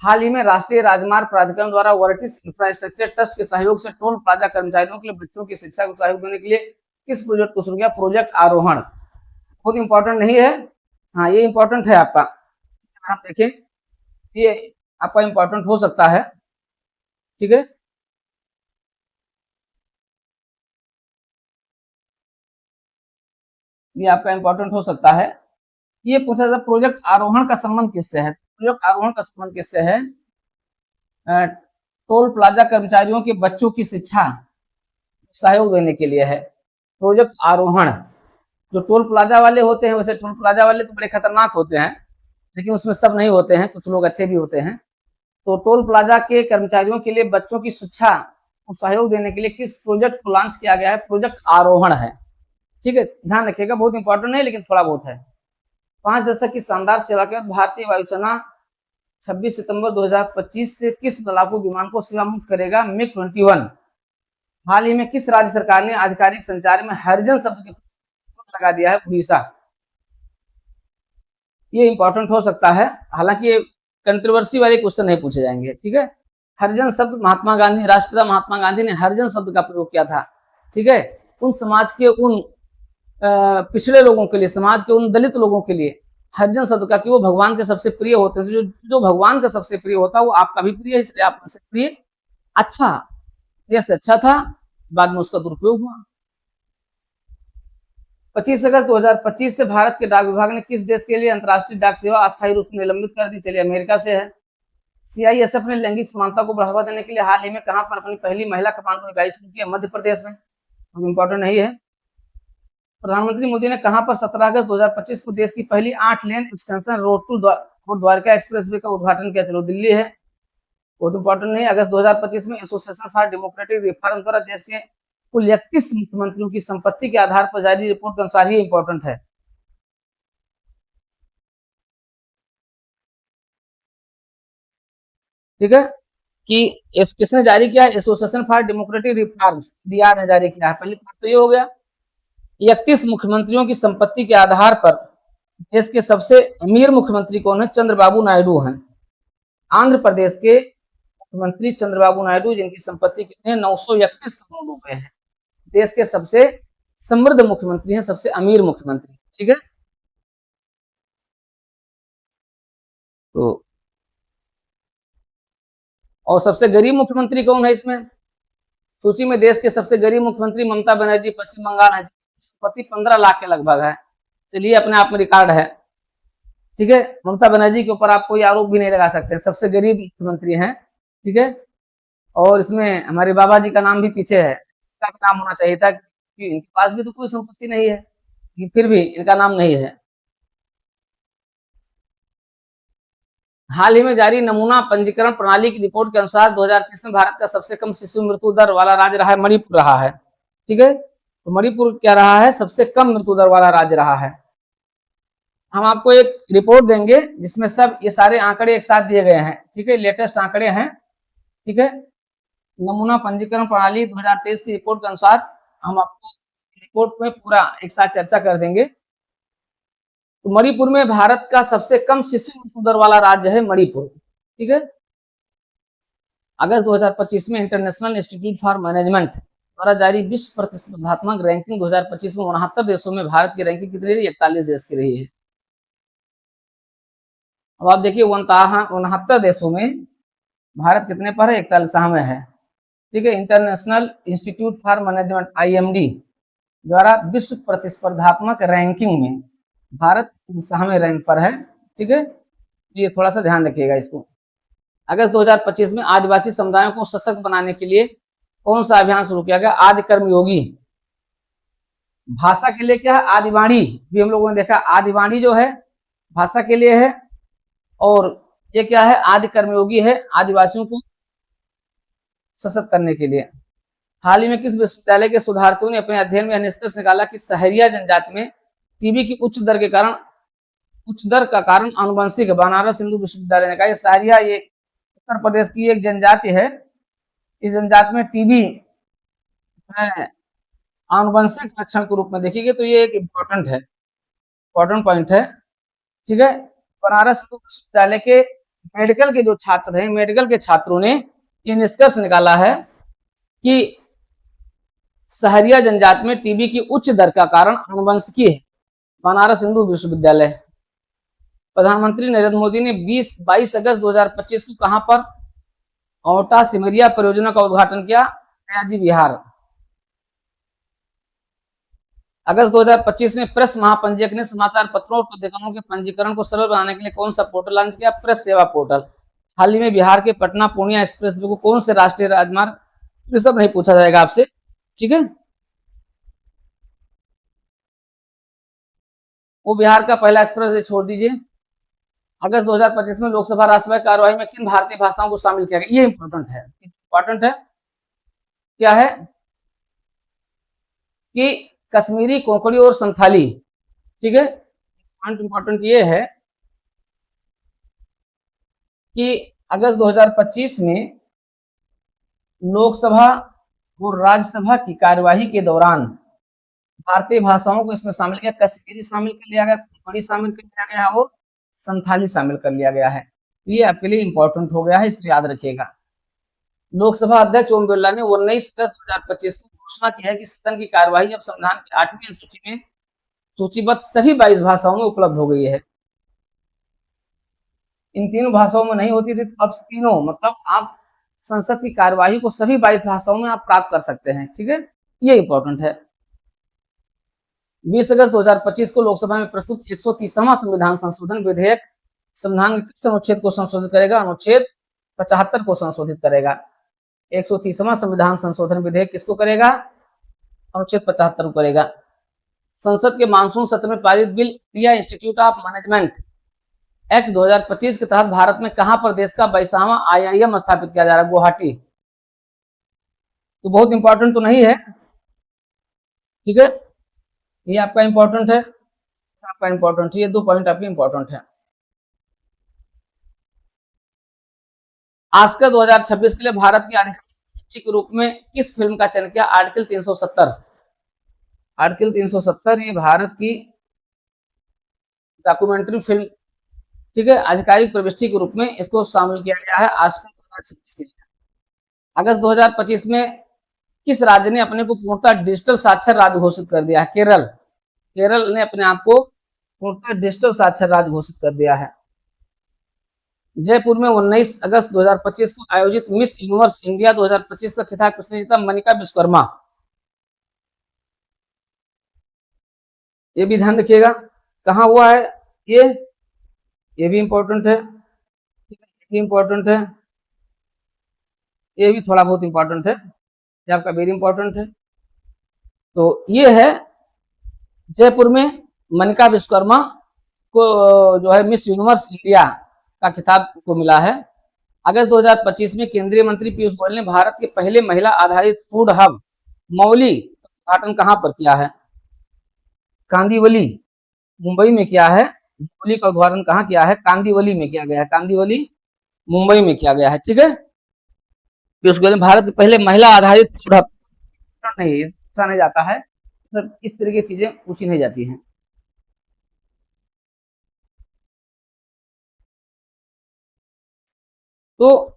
हाल ही में राष्ट्रीय राजमार्ग प्राधिकरण द्वारा वर्टिस इंफ्रास्ट्रक्चर ट्रस्ट के सहयोग से टोल प्लाजा कर्मचारियों के लिए बच्चों की शिक्षा को सहयोग देने के लिए किस प्रोजेक्ट को शुरू किया? प्रोजेक्ट आरोहण। बहुत इंपॉर्टेंट नहीं है, हाँ ये इंपॉर्टेंट है आपका। आप देखें, ये आपका इंपॉर्टेंट हो सकता है। ठीक है, ये आपका इंपॉर्टेंट हो सकता है। ये पूछा जाता प्रोजेक्ट आरोहण का संबंध किससे है? प्रोजेक्ट आरोहण का संबंध किससे है? टोल प्लाजा कर्मचारियों के बच्चों की शिक्षा सहयोग देने के लिए है प्रोजेक्ट आरोहण। जो टोल प्लाजा वाले होते हैं, वैसे टोल प्लाजा वाले तो बड़े खतरनाक होते हैं, लेकिन उसमें सब नहीं होते हैं, कुछ लोग अच्छे भी होते हैं। तो टोल प्लाजा के कर्मचारियों के लिए बच्चों की शिक्षा को सहयोग देने के लिए किस प्रोजेक्ट को लॉन्च किया गया है? प्रोजेक्ट आरोहण है। ठीक है, ध्यान रखिएगा, बहुत इंपॉर्टेंट नहीं लेकिन थोड़ा बहुत है। 5 दशक की शानदार सेवा के बाद भारतीय वायुसेना 26 सितंबर 2025 से किस लड़ाकू विमान को सेवा मुक्त करेगा? MiG-21। हाल ही में किस राज्य सरकार ने आधिकारिक संचार में हरिजन शब्द लगा दिया है? उड़ीसा। ये इंपॉर्टेंट हो सकता है, हालांकि ये कंट्रोवर्सी वाले क्वेश्चन नहीं पूछे जाएंगे। ठीक है, हरिजन शब्द महात्मा गांधी, राष्ट्रपिता महात्मा गांधी ने हरिजन शब्द का प्रयोग किया था। ठीक है, उन समाज के उन पिछड़े लोगों के लिए, समाज के उन दलित लोगों के लिए हरिजन शब्द का, कि वो भगवान के सबसे प्रिय होते हैं। जो भगवान का सबसे प्रिय होता है वो आपका भी प्रिय है, इसलिए आप उनसे प्रिय। अच्छा, जैसे अच्छा था, बाद में उसका दुरुपयोग हुआ। 25 अगस्त 2025 से भारत के डाक विभाग ने किस देश के लिए अंतर्राष्ट्रीय डाक सेवा अस्थायी रूप से निलंबित कर दी? चलिए अमेरिका से है। सीआईएसएफ ने लैंगिक समानता को बढ़ावा देने के लिए हाल ही में कहां पर अपनी पहली महिला कमांडो इकाई शुरू की? मध्य प्रदेश में। इंपॉर्टेंट नहीं है। प्रधानमंत्री मोदी ने कहां पर 17 अगस्त 2025 को देश की पहली 8 lane extension road to Dwarka expressway का उद्घाटन किया? चलो दिल्ली है। बहुत इंपॉर्टेंट नहीं। अगस्त 2025 में एसोसिएशन फॉर डेमोक्रेटिक रिफॉर्म द्वारा देश के कुल 31 मुख्यमंत्रियों की संपत्ति के आधार पर जारी रिपोर्ट के अनुसार ही इंपॉर्टेंट है। ठीक है कि किसने जारी किया है? Association for democratic reforms D R ने जारी किया है। पहली बात तो ये हो गया। 31 मुख्यमंत्रियों की संपत्ति के आधार पर देश के सबसे अमीर मुख्यमंत्री कौन है? चंद्रबाबू नायडू हैं। आंध्र प्रदेश के मुख्यमंत्री चंद्रबाबू नायडू, जिनकी संपत्ति कितने? 931 करोड़ रुपए है। देश के सबसे समृद्ध मुख्यमंत्री हैं, सबसे अमीर मुख्यमंत्री। ठीक है, तो और सबसे गरीब मुख्यमंत्री कौन है इसमें सूची में? देश के सबसे गरीब मुख्यमंत्री ममता बनर्जी, पश्चिम बंगाल है। संपत्ति 15 लाख के लगभग है। चलिए अपने आप में रिकॉर्ड है। ठीक है, ममता बनर्जी के ऊपर आप कोई आरोप भी नहीं लगा सकते, सबसे गरीब मुख्यमंत्री हैं। ठीक है, और इसमें हमारे बाबा जी का नाम भी पीछे है। इनका नाम होना चाहिए था कि इनके पास भी तो कोई संपत्ति नहीं है, फिर भी इनका नाम नहीं है। हाल ही में जारी नमूना पंजीकरण प्रणाली की रिपोर्ट के अनुसार 2030 में भारत का सबसे कम शिशु मृत्यु दर वाला राज्य रहा है मणिपुर रहा है। ठीक है, तो मणिपुर क्या रहा है? सबसे कम मृत्यु दर वाला राज्य रहा है। हम आपको एक रिपोर्ट देंगे जिसमें सब ये सारे आंकड़े एक साथ दिए गए हैं। ठीक है, लेटेस्ट आंकड़े हैं। ठीक है, नमूना पंजीकरण प्रणाली 2023 की रिपोर्ट के अनुसार हम आपको रिपोर्ट में पूरा एक साथ चर्चा कर देंगे। तो मणिपुर में भारत का सबसे कम शिशु मृत्यु दर वाला राज्य है मणिपुर। ठीक है, अगस्त 2025 में इंटरनेशनल इंस्टीट्यूट फॉर मैनेजमेंट द्वारा जारी विश्व प्रतिस्पर्धात्मक रैंकिंग 2025 में 69 देशों में भारत की रैंकिंग कितनी रही? 41 देश की रही है। अब आप देखिए 69 देशों में भारत कितने पर है? 41 में है। ठीक है, international institute for management IMD द्वारा विश्व प्रतिस्पर्धात्मक रैंकिंग में भारत 43वें रैंक पर है। ठीक है, ये थोड़ा सा ध्यान रखिएगा इसको। अगस्त 2025 में आदिवासी समुदायों को सशक्त बनाने के लिए कौन सा अभियान शुरू किया गया? आदि कर्मयोगी। भाषा के लिए क्या है? आदिवाणी भी हम लोगों ने देखा। आदिवाणी जो है भाषा के लिए है, और ये क्या है? आदि कर्मयोगी है, आदिवासियों को सशक्त करने के लिए। हाल ही में किस विश्वविद्यालय के शोधार्थियों ने अपने अध्ययन में निष्कर्ष निकाला कि सहरिया जनजाति में टीबी की उच्च दर का कारण आनुवंशिक है? बनारस हिंदू विश्वविद्यालय ने कहा। सहरिया ये उत्तर प्रदेश की एक जनजाति है। इस जनजाति में टीबी आनुवंशिक लक्षण के रूप में देखिए, तो ये एक इंपॉर्टेंट पॉइंट है। ठीक है, बनारस हिंदू विश्वविद्यालय के मेडिकल के जो छात्र हैं, मेडिकल के छात्रों ने ये निष्कर्ष निकाला है कि सहरिया जनजाति में टीबी की उच्च दर का कारण आनुवंशिकी है। बनारस हिंदू विश्वविद्यालय। प्रधानमंत्री नरेंद्र मोदी ने 22 अगस्त 2025 को कहां पर औटा सिमरिया परियोजना का उद्घाटन किया? अयाजी बिहार। अगस्त 2025 में प्रेस महापंजीयक ने समाचार पत्रों और पत्रिकाओं के पंजीकरण को सरल बनाने के लिए कौन सा पोर्टल लॉन्च किया? प्रेस सेवा पोर्टल। हाल ही में बिहार के पटना पूर्णिया एक्सप्रेसवे को कौन से राष्ट्रीय राजमार्ग? ये सब नहीं पूछा जाएगा आपसे। ठीक है, वो बिहार का पहला एक्सप्रेस छोड़ दीजिए। अगस्त 2025 में लोकसभा राज्यसभा कार्यवाही में किन भारतीय भाषाओं को शामिल किया गया? ये इंपॉर्टेंट है। क्या है? कि कश्मीरी, कोंकणी और संथाली। ठीक है, पॉइंट इंपॉर्टेंट ये है कि अगस्त 2025 में लोकसभा और राज्यसभा की कार्यवाही के दौरान भारतीय भाषाओं को इसमें शामिल किया। कश्मीरी शामिल कर लिया गया, कोंकणी शामिल कर लिया गया और संथाली शामिल कर लिया गया है। ये आपके लिए इंपॉर्टेंट हो गया है, इसको याद रखिएगा। लोकसभा अध्यक्ष ओम बिरला ने 19 अगस्त 2025 को घोषणा की है कि सदन की कार्यवाही अब संविधान की 8वीं सूची में सूचीबद्ध सभी 22 भाषाओं में उपलब्ध हो गई है। इन तीनों भाषाओं में नहीं होती थी, तो अब तीनों, मतलब आप संसद की कार्यवाही को सभी 22 भाषाओं में आप प्राप्त कर सकते हैं। ठीक है, ये इंपॉर्टेंट है। 20 अगस्त 2025 को लोकसभा में प्रस्तुत 130वां संविधान संशोधन विधेयक संविधान के किस अनुच्छेद को संशोधित करेगा? अनुच्छेद 75 को संशोधित करेगा। 130वां संविधान संशोधन विधेयक किसको करेगा? अनुच्छेद 75 को करेगा। संसद के मानसून सत्र में पारित bill India institute of management act 2025 के तहत भारत में कहां पर देश का 22वां IIM स्थापित किया जा रहा है? गुवाहाटी। तो बहुत इंपॉर्टेंट तो नहीं है, ठीक है, ये आपका इंपॉर्टेंट है, आपका इंपॉर्टेंट है, ये 2 पॉइंट आपके इंपॉर्टेंट है। ऑस्कर 2026 के लिए भारत की आधिकारिक के रूप में किस फिल्म का चयन किया? आर्टिकल 370। आर्टिकल 370 ये भारत की डॉक्यूमेंट्री फिल्म, ठीक है, आधिकारिक प्रविष्टि के रूप में इसको शामिल किया गया है ऑस्कर 2026 के लिए। अगस्त 2025 में किस राज्य ने अपने को पूर्णतः डिजिटल साक्षर राज्य घोषित कर दिया है? केरल। केरल ने अपने आप को पूर्णतः डिजिटल साक्षर राज्य घोषित कर दिया है। जयपुर में 19 अगस्त 2025 को आयोजित मिस यूनिवर्स इंडिया 2025 का खिताब किसने जीता? मनिका विश्वकर्मा। ये भी ध्यान रखिएगा कहां हुआ है ये भी इंपॉर्टेंट है, ये भी इंपॉर्टेंट है, ये भी थोड़ा बहुत इंपॉर्टेंट है, ये आपका वेरी इंपॉर्टेंट है। तो ये है जयपुर में मनिका विश्वकर्मा को जो है मिस यूनिवर्स इंडिया का खिताब को मिला है। अगस्त 2025 में केंद्रीय मंत्री पीयूष गोयल ने भारत के पहले महिला आधारित फूड हब मौली का उद्घाटन कहां पर किया है? कांदीवली, मुंबई में किया है। मौली का उद्घाटन कहां किया है? कांदीवली में किया गया है। कांदीवली मुंबई में किया गया है, ठीक है। पीयूष गोयल ने भारत के पहले महिला आधारित फूड हब, नहीं पूछा नहीं जाता है, मतलब इस तरह की चीजें पूछी नहीं जाती हैं। तो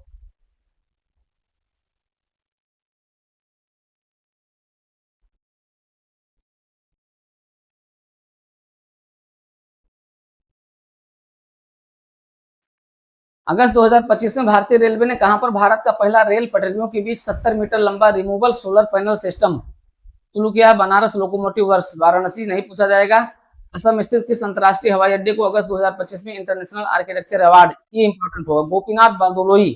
अगस्त 2025 में भारतीय रेलवे ने कहां पर भारत का पहला रेल पटरियों के बीच 70 मीटर लंबा रिमूवल सोलर पैनल सिस्टम शुरू किया? Banaras locomotive works, Varanasi. नहीं पूछा जाएगा। असम स्थित किस अंतरराष्ट्रीय हवाई अड्डे को अगस्त 2025 में इंटरनेशनल आर्किटेक्चर अवार्ड, ये इंपॉर्टेंट होगा, गोपीनाथ बारदोलोई,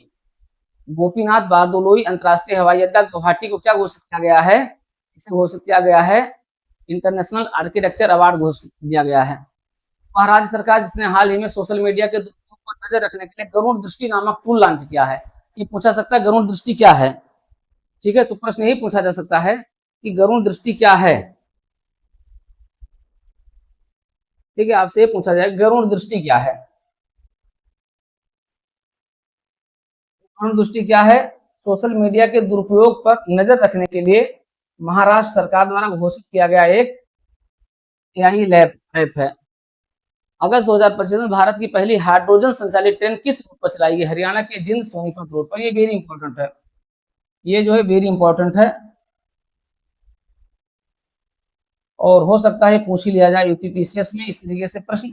गोपीनाथ बारदोलोई अंतरराष्ट्रीय हवाई अड्डा गुवाहाटी को क्या घोषित किया गया है? इसे घोषित किया गया है इंटरनेशनल आर्किटेक्चर अवार्ड घोषित किया गया है। महाराष्ट्र सरकार जिसने हाल ही में सोशल मीडिया के दुरुपयोग पर नजर रखने के लिए गरुड़ दृष्टि नामक टूल लॉन्च किया है। ये पूछा सकता है गरुड़ दृष्टि क्या है, ठीक है। तो प्रश्न यही पूछा जा सकता है कि गरुड़ दृष्टि क्या है, ठीक है, आपसे ये पूछा जाए गरुड़ दृष्टि क्या है। गरुड़ दृष्टि क्या है? सोशल मीडिया के दुरुपयोग पर नजर रखने के लिए महाराष्ट्र सरकार द्वारा घोषित किया गया एक AI लैब ऐप है। अगस्त 2025 में भारत की पहली हाइड्रोजन संचालित ट्रेन किस रूट पर चलाई गई? हरियाणा के जिंद सोनीपत रोड पर। ये वेरी इंपॉर्टेंट है, ये जो है वेरी इंपॉर्टेंट है, और हो सकता है पूछ ही लिया जाए यूपीपीसीएस में इस तरीके से प्रश्न।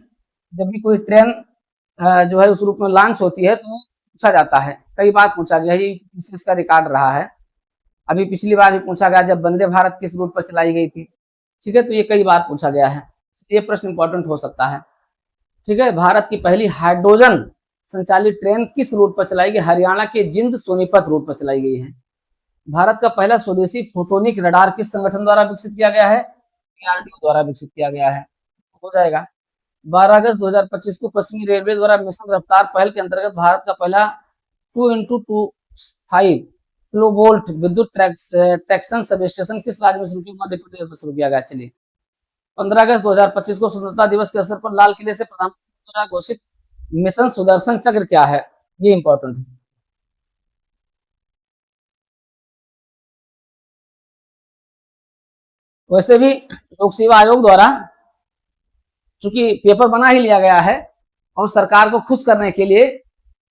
जब भी कोई ट्रेन जो है उस रूप में लॉन्च होती है तो पूछा जाता है, कई बार पूछा गया, ये यूपीपीसीएस का रिकॉर्ड रहा है। अभी पिछली बार भी पूछा गया जब वंदे भारत किस रूट पर चलाई गई थी, ठीक है, तो ये कई बार पूछा गया है, ये प्रश्न इंपॉर्टेंट हो सकता है, ठीक है। भारत की पहली हाइड्रोजन संचालित ट्रेन किस रूट पर चलाई गई? हरियाणा के जिंद सोनीपत रूट पर चलाई गई है। भारत का पहला स्वदेशी फोटोनिक रडार किस संगठन द्वारा विकसित किया गया है? DRDO द्वारा विकसित किया गया है, हो जाएगा। 12 अगस्त 2025 को पश्चिमी रेलवे द्वारा मिशन रफ्तार पहल के अंतर्गत भारत का पहला 2x25 किलोवोल्ट विद्युत ट्रैक्शन सब स्टेशन किस राज्य में शुरू किया? मध्य प्रदेश में शुरू किया गया। चलिए 15 अगस्त 2025 को स्वतंत्रता दिवस के अवसर पर लाल किले से प्रधानमंत्री द्वारा घोषित मिशन सुदर्शन चक्र क्या है? ये इंपॉर्टेंट है। वैसे भी लोक सेवा आयोग द्वारा चूंकि पेपर बना ही लिया गया है और सरकार को खुश करने के लिए,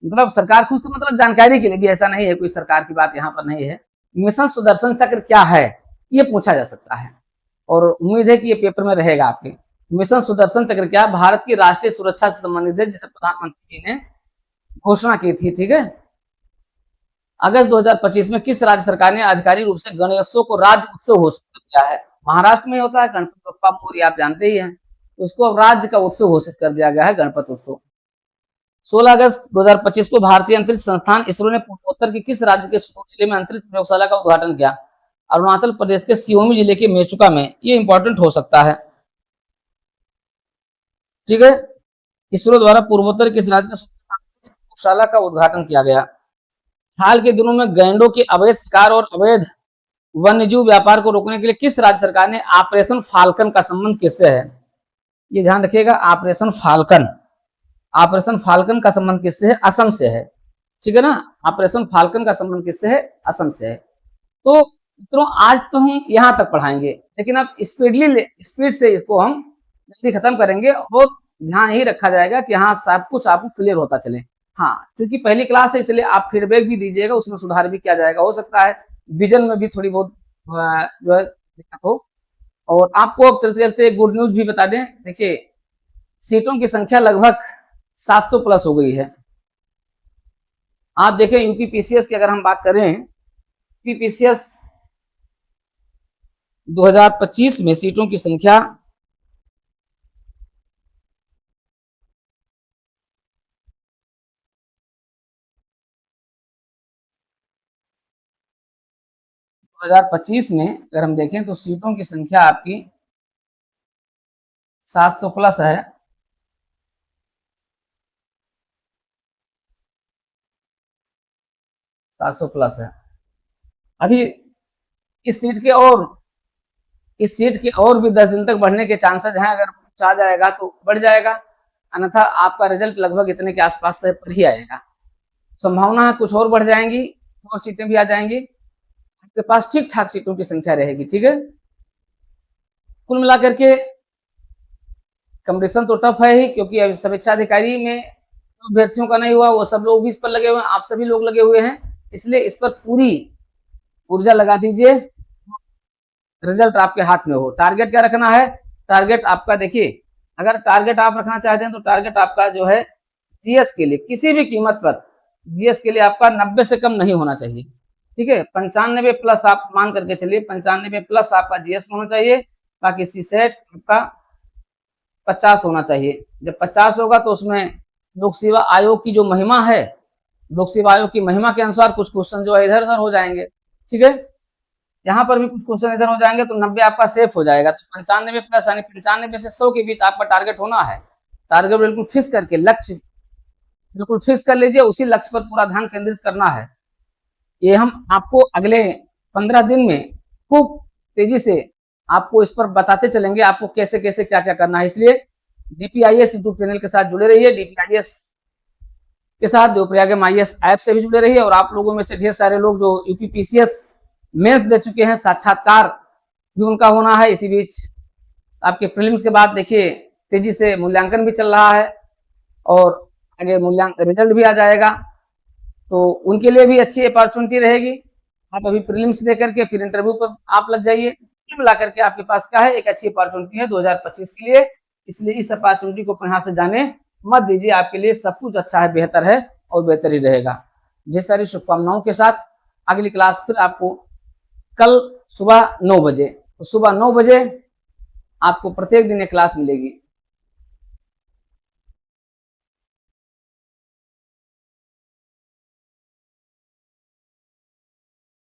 मतलब सरकार खुश मतलब जानकारी के लिए भी, ऐसा नहीं है कोई सरकार की बात यहाँ पर नहीं है। मिशन सुदर्शन चक्र क्या है ये पूछा जा सकता है और उम्मीद है कि ये पेपर में रहेगा आपके। मिशन सुदर्शन चक्र क्या? भारत की राष्ट्रीय सुरक्षा से संबंधित है जिसे प्रधानमंत्री जी ने घोषणा की थी, ठीक है। अगस्त 2025 में किस राज्य सरकार ने आधिकारिक रूप से गणेशोत्सव को राज्य उत्सव घोषित किया है? महाराष्ट्र में होता है गणपति बप्पा मोरया, आप जानते ही हैं। तो उसको अब राज्य का उत्सव घोषित कर दिया गया है, गणपति उत्सव। 16 अगस्त 2025 को भारतीय अंतरिक्ष संस्थान इसरो ने पूर्वोत्तर के किस राज्य के सुपोर जिले में अंतरिक्ष प्रयोगशाला का उद्घाटन किया? अरुणाचल प्रदेश के सियोमी जिले के मेचुका में। ये इंपॉर्टेंट हो सकता है, ठीक है। इसरो द्वारा पूर्वोत्तर किस राज्य के प्रयोगशाला का उद्घाटन किया गया? हाल के दिनों में गैंडों के अवैध शिकार और अवैध वन्यजीव व्यापार को रोकने के लिए किस राज्य सरकार ने ऑपरेशन फाल्कन का संबंध किससे है? ये ध्यान रखिएगा, ऑपरेशन फाल्कन, ऑपरेशन फाल्कन का संबंध किससे है? असम से है, ठीक है ना। ऑपरेशन फाल्कन का संबंध किससे है? असम से है। तो मित्रों आज तो हम यहां तक पढ़ाएंगे, लेकिन अब स्पीड से इसको हम जल्दी खत्म करेंगे और ध्यान ही रखा जाएगा कि हाँ सब कुछ आपको क्लियर होता चले। हाँ, क्योंकि पहली क्लास है इसलिए आप फीडबैक भी दीजिएगा, उसमें सुधार भी किया जाएगा। हो सकता है विजन में भी थोड़ी बहुत जो है दिक्कत हो। और आपको अब चलते चलते गुड न्यूज भी बता दें, देखिए सीटों की संख्या लगभग 700 प्लस हो गई है। आप देखें यूपीपीसीएस की अगर हम बात करें, यूपीपीसीएस 2025 में सीटों की संख्या 2025 में अगर हम देखें तो सीटों की संख्या आपकी 700 प्लस है। 700 प्लस है। अभी इस सीट के और भी 10 दिन तक बढ़ने के चांसेस हैं। अगर कुछ आ जाएगा तो बढ़ जाएगा, अन्यथा आपका रिजल्ट लगभग इतने के आसपास से पर ही आएगा। संभावना है कुछ और बढ़ जाएंगी, और सीटें भी आ जाएंगी, आपके पास ठीक ठाक सीटों की संख्या रहेगी, ठीक है। कुल मिलाकर के कंपटीशन तो टफ है ही, क्योंकि अभी समीक्षा अधिकारी में अभ्यर्थियों का नहीं हुआ, वो सब लोग भी इस पर लगे हुए हैं, आप सभी लोग लगे हुए हैं, इसलिए इस पर पूरी ऊर्जा लगा दीजिए, रिजल्ट आपके हाथ में हो। टारगेट क्या रखना है? टारगेट आपका देखिए, अगर टारगेट आप रखना चाहते हैं तो टारगेट आपका जो है जीएस के लिए किसी भी कीमत पर जीएस के लिए आपका 90 से कम नहीं होना चाहिए, ठीक है। 95 प्लस आप मान करके चलिए, 95 प्लस आपका जीएस होना चाहिए। बाकी सीसेट आपका 50 होना चाहिए। जब 50 होगा तो उसमें लोक सेवा आयोग की जो महिमा है, लोक सेवा आयोग की महिमा के अनुसार कुछ क्वेश्चन जो है इधर उधर हो जाएंगे, ठीक है। यहाँ पर भी कुछ क्वेश्चन इधर हो जाएंगे तो 90 आपका सेफ हो जाएगा। तो 95 प्लस यानी 95 से 100 के बीच आपका टारगेट होना है। टारगेट बिल्कुल फिक्स करके, लक्ष्य बिल्कुल फिक्स कर लीजिए, उसी लक्ष्य पर पूरा ध्यान केंद्रित करना है। ये हम आपको अगले 15 दिन में खूब तेजी से आपको इस पर बताते चलेंगे, आपको कैसे कैसे क्या क्या करना है। इसलिए डीपीआईएस यूट्यूब चैनल के साथ जुड़े रहिए, डीपीआईएस के साथ देवप्रयाग आईएएस ऐप से भी जुड़े रहिए। और आप लोगों में से ढेर सारे लोग जो यूपीपीसीएस मेंस दे चुके हैं, साक्षात्कार भी उनका होना है। इसी बीच आपके प्रीलिम्स के बाद देखिए तेजी से मूल्यांकन भी चल रहा है और आगे मूल्यांकन रिजल्ट भी आ जाएगा, तो उनके लिए भी अच्छी अपॉर्चुनिटी रहेगी। आप अभी प्रीलिम्स दे करके फिर इंटरव्यू पर आप लग जाइए, मिला करके आपके पास क्या है, एक अच्छी अपॉर्चुनिटी है 2025 के लिए। इसलिए इस अपॉर्चुनिटी को यहाँ से जाने मत दीजिए, आपके लिए सब कुछ अच्छा है, बेहतर है और बेहतर ही रहेगा। ढेर सारी शुभकामनाओं के साथ अगली क्लास फिर आपको कल सुबह 9 बजे, तो सुबह 9 बजे आपको प्रत्येक दिन एक क्लास मिलेगी।